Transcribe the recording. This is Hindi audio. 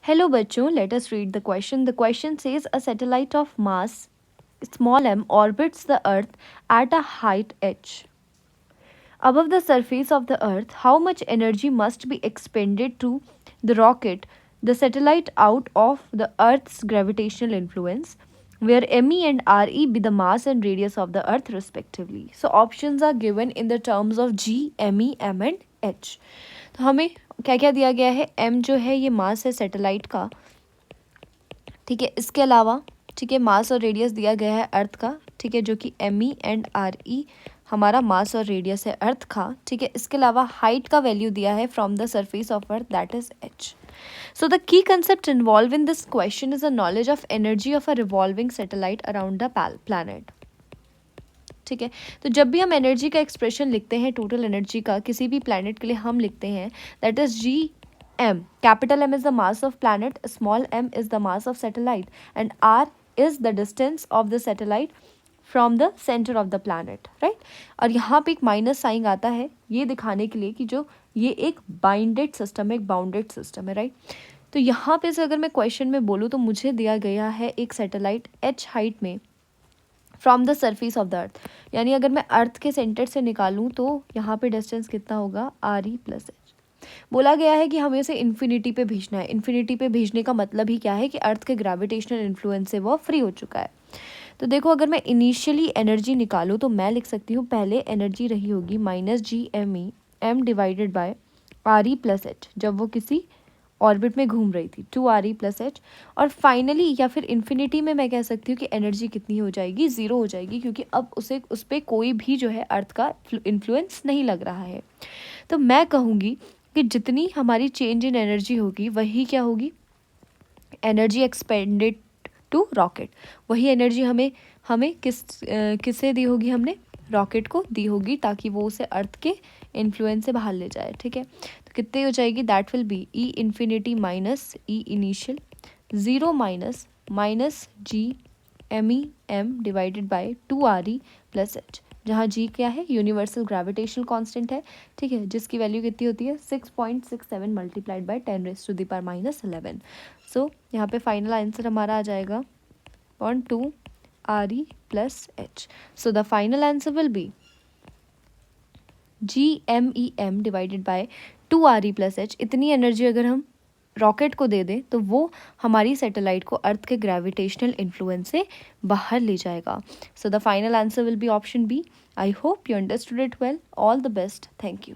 Hello बच्चों, let us read the question. The question says a satellite of mass small m orbits the earth at a height h. Above the surface of the earth, how much energy must be expended to the rocket the satellite out of the earth's gravitational influence, where me and re be the mass and radius of the earth respectively. So options are given in the terms of g, me, m and h. तो हमें क्या क्या दिया गया है? m जो है ये मास है सैटेलाइट का, ठीक है। इसके अलावा ठीक है मास और रेडियस दिया गया है अर्थ का, ठीक है, जो कि M E and R E हमारा मास और रेडियस है अर्थ का, ठीक है। इसके अलावा हाइट का वैल्यू दिया है from the surface of earth, that is H. So the key concept involved in this question is the knowledge of energy of a revolving satellite around the planet. ठीक है, तो जब भी हम एनर्जी का एक्सप्रेशन लिखते हैं, टोटल एनर्जी का किसी भी प्लैनेट के लिए हम लिखते हैं that is G M. Capital M is the mass of planet, small m is the mass of satellite and R is the distance of the satellite from the centre of the planet, right. और यहाँ पे एक माइनस साइन आता है ये दिखाने के लिए कि जो ये एक बाइंडेड सिस्टम है, एक बाउंडेड सिस्टम है, राइट. तो यहाँ पे से अगर मैं क्वेश्चन में बोलूँ तो मुझे दिया गया है एक सैटेलाइट एच हाइट में from the surface of the earth, यानी अगर मैं अर्थ के सेंटर से निकालूं तो यहाँ पे डिस्टेंस कितना होगा, आर ई प्लस एच. बोला गया है कि हमें इसे इन्फिनिटी पे भेजना है. इन्फिनिटी पे भेजने का मतलब ही क्या है कि अर्थ के ग्रेविटेशनल इन्फ्लुएंस से वो फ्री हो चुका है. तो देखो अगर मैं इनिशियली एनर्जी निकालूँ तो मैं लिख सकती हूँ पहले एनर्जी रही होगी minus G M E M divided by R E plus H, जब वो किसी ऑर्बिट में घूम रही थी, 2 re प्लस एच. और फाइनली या फिर इन्फिनिटी में मैं कह सकती हूँ कि एनर्जी कितनी हो जाएगी, ज़ीरो हो जाएगी, क्योंकि अब उस पर कोई भी जो है अर्थ का इन्फ्लुएंस नहीं लग रहा है. तो मैं कहूँगी कि जितनी हमारी चेंज इन एनर्जी होगी वही क्या होगी, एनर्जी एक्सपेंडेड टू रॉकेट. वही एनर्जी हमें हमें किससे दी होगी, हमने रॉकेट को दी होगी ताकि वो उसे अर्थ के इन्फ्लुएंस से बाहर ले जाए, ठीक है. तो कितनी हो जाएगी, that will be E infinity minus E initial, zero minus minus G M E M divided by 2 re plus H, जहाँ जी क्या है, यूनिवर्सल ग्रेविटेशनल कांस्टेंट है, ठीक है, जिसकी वैल्यू कितनी होती है 6.67 मल्टीप्लाइड बाय 10⁻⁻11. सो यहाँ पे फाइनल आंसर हमारा आ जाएगा 2 re plus h. So the final answer will be GMEM divided by 2 re plus h. इतनी एनर्जी अगर हम रॉकेट को दे दें तो वो हमारी सैटेलाइट को अर्थ के ग्रेविटेशनल इन्फ्लुएंस से बाहर ले जाएगा. So the final answer will be option B. I hope you understood it well. All the best. Thank you.